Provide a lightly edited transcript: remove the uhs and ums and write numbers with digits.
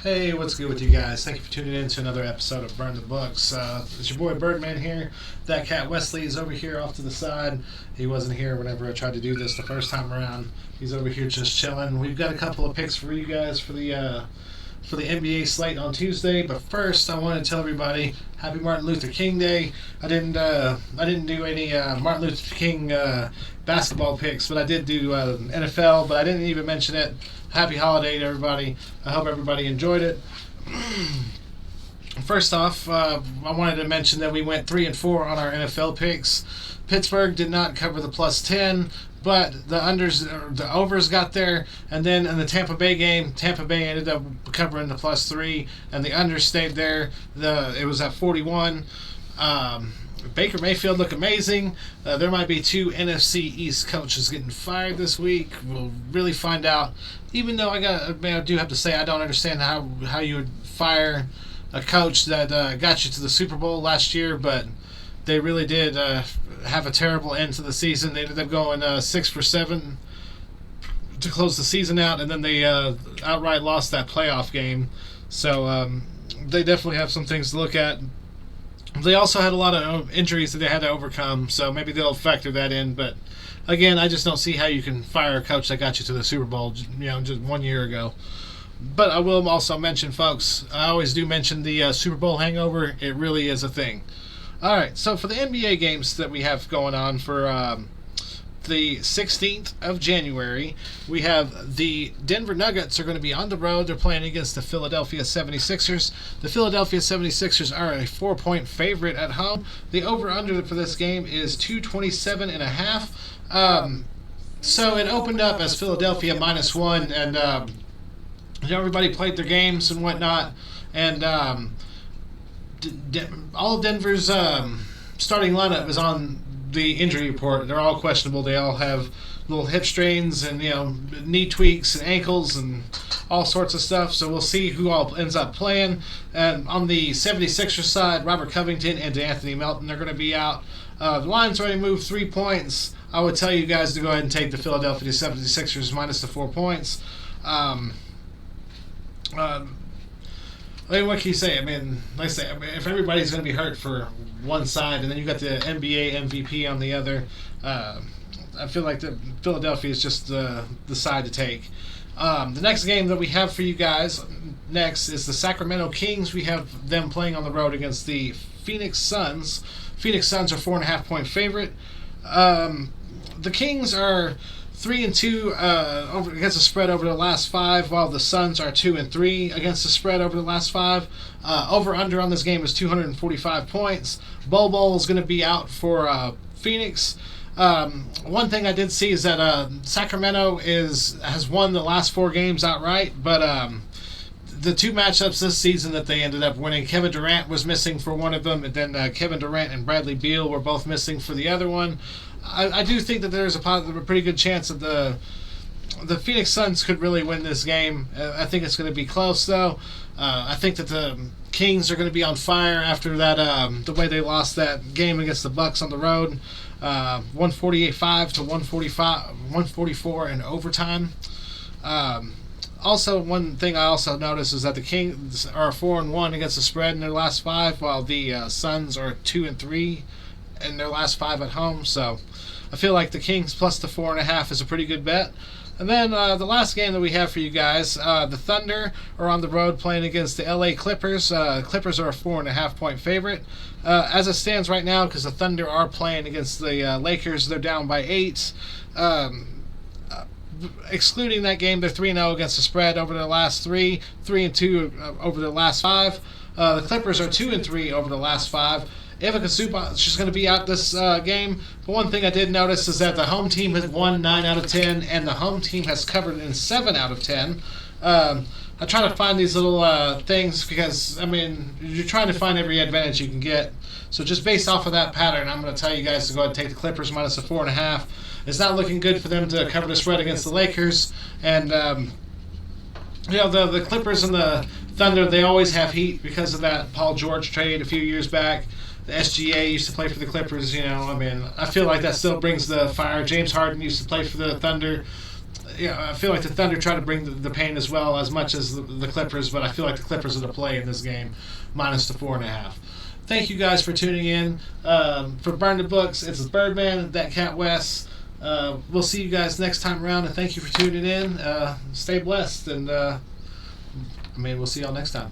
Hey, what's good with you guys? Thank you for tuning in to another episode of Burn the Books. It's your boy Birdman here. That Cat Wesley is over here off to the side. He wasn't here whenever I tried to do this the first time around. He's over here just chilling. We've got a couple of picks for you guys for the NBA slate on Tuesday. But first, I want to tell everybody Happy Martin Luther King Day. I didn't do any Martin Luther King basketball picks, but I did do NFL. But I didn't even mention it. Happy holiday to everybody. I hope everybody enjoyed it. First off, I wanted to mention that we went 3-4 on our NFL picks. Pittsburgh did not cover the plus 10, but the overs got there, and then in the Tampa Bay game, Tampa Bay ended up covering the plus 3, and the under stayed there. It was at 41. Baker Mayfield looked amazing. There might be two NFC East coaches getting fired this week. We'll really find out. Even though I do have to say I don't understand how you would fire a coach that got you to the Super Bowl last year, but they really did have a terrible end to the season. They ended up going 6-7 to close the season out, and then they outright lost that playoff game. So they definitely have some things to look at. They also had a lot of injuries that they had to overcome, so maybe they'll factor that in. But again, I just don't see how you can fire a coach that got you to the Super Bowl, just 1 year ago. But I will also mention, folks, I always do mention the Super Bowl hangover. It really is a thing. All right, so for the NBA games that we have going on for the 16th of January, we have the Denver Nuggets are going to be on the road. They're playing against the Philadelphia 76ers. The Philadelphia 76ers are a 4-point favorite at home. The over-under for this game is 227.5. So it opened up as Philadelphia -1, and everybody played their games and whatnot, and all of Denver's starting lineup is on the injury report. They're all questionable. They all have little hip strains and knee tweaks and ankles and all sorts of stuff. So we'll see who all ends up playing. And on the 76ers side, Robert Covington and Anthony Melton are going to be out. The line's already moved 3 points. I would tell you guys to go ahead and take the Philadelphia 76ers minus the 4 points. What can you say? I mean, like I say, if everybody's going to be hurt for one side, and then you got the NBA MVP on the other, I feel like the Philadelphia is just the side to take. The next game that we have for you guys next is the Sacramento Kings. We have them playing on the road against the Phoenix Suns. Phoenix Suns are 4.5-point favorite. The Kings are 3-2 against the spread over the last 5, while the Suns are 2-3 against the spread over the last 5. Over/under on this game is 245 points. Bol is going to be out for Phoenix. One thing I did see is that Sacramento has won the last 4 games outright, but the 2 matchups this season that they ended up winning, Kevin Durant was missing for one of them, and then Kevin Durant and Bradley Beal were both missing for the other one. I do think that there's a pretty good chance that the Phoenix Suns could really win this game. I think it's going to be close, though. I think that the Kings are going to be on fire after that the way they lost that game against the Bucks on the road, 148-5 to 144 in overtime. Also, one thing I also noticed is that the Kings are 4-1 against the spread in their last 5, while the Suns are 2-3 in their last 5 at home. So I feel like the Kings plus the 4.5 is a pretty good bet. And then the last game that we have for you guys, the Thunder are on the road playing against the LA Clippers. Clippers are a 4.5-point favorite. As it stands right now, because the Thunder are playing against the Lakers, they're down by 8. Excluding that game, they're 3-0 against the spread over the last 3, 3-2 over the last 5. The Clippers are 2-3 over the last 5. Ivica Zubac is just going to be out this game. But one thing I did notice is that the home team has won 9 out of 10, and the home team has covered in 7 out of 10. I try to find these little things because, I mean, you're trying to find every advantage you can get. So just based off of that pattern, I'm going to tell you guys to go ahead and take the Clippers minus the 4.5. It's not looking good for them to cover the spread against the Lakers. And, the Clippers and the Thunder, they always have heat because of that Paul George trade a few years back. The SGA used to play for the Clippers, I feel like that still brings the fire. James Harden used to play for the Thunder. I feel like the Thunder try to bring the pain as well as much as the Clippers, but I feel like the Clippers are the play in this game, minus the 4.5. Thank you guys for tuning in. For Burn the Books, it's Birdman, that Cat Wes. We'll see you guys next time around, and thank you for tuning in. Stay blessed, and we'll see y'all next time.